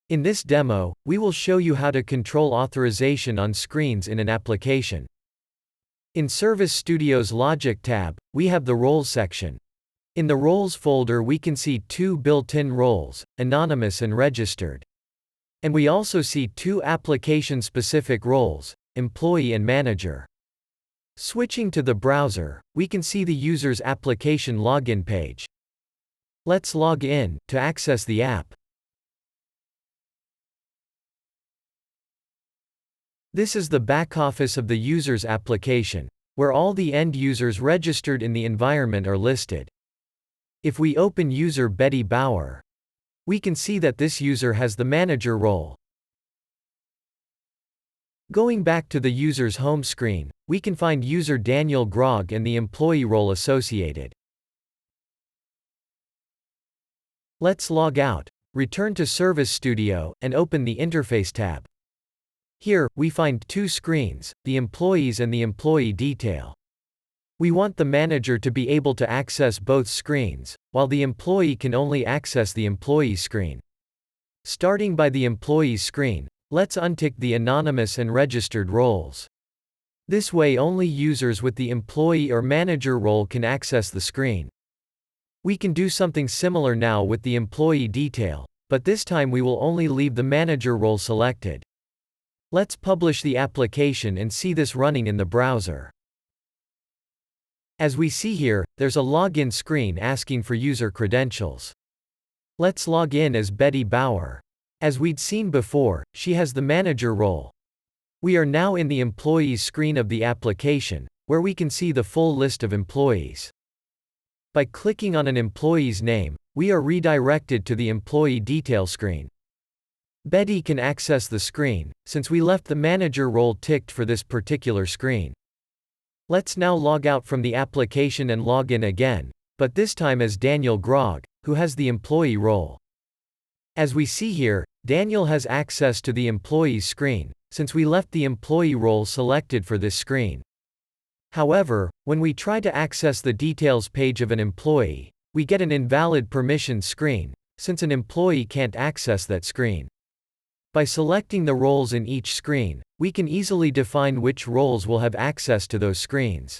In this demo, we will show you how to control authorization on screens in an application. In Service Studio's Logic tab, we have the Roles section. In the Roles folder we can see two built-in roles, anonymous and registered. And we also see two application-specific roles, employee and manager. Switching to the browser, we can see the user's application login page. Let's log in to access the app. This is the backoffice of the user's application, where all the end users registered in the environment are listed. If we open user Betty Bauer, we can see that this user has the manager role. Going back to the user's home screen, we can find user Daniel Grog and the employee role associated. Let's log out, return to Service Studio, and open the Interface tab. Here, we find two screens, the employees and the employee detail. We want the manager to be able to access both screens, while the employee can only access the employee screen. Starting by the employee screen, let's untick the anonymous and registered roles. This way only users with the employee or manager role can access the screen. We can do something similar now with the employee detail, but this time we will only leave the manager role selected. Let's publish the application and see this running in the browser. As we see here, there's a login screen asking for user credentials. Let's log in as Betty Bauer. As we'd seen before, she has the manager role. We are now in the employees screen of the application, where we can see the full list of employees. By clicking on an employee's name, we are redirected to the employee detail screen. Betty can access the screen, since we left the manager role ticked for this particular screen. Let's now log out from the application and log in again, but this time as Daniel Grog, who has the employee role. As we see here, Daniel has access to the employee's screen, since we left the employee role selected for this screen. However, when we try to access the details page of an employee, we get an invalid permission screen, since an employee can't access that screen. By selecting the roles in each screen, we can easily define which roles will have access to those screens.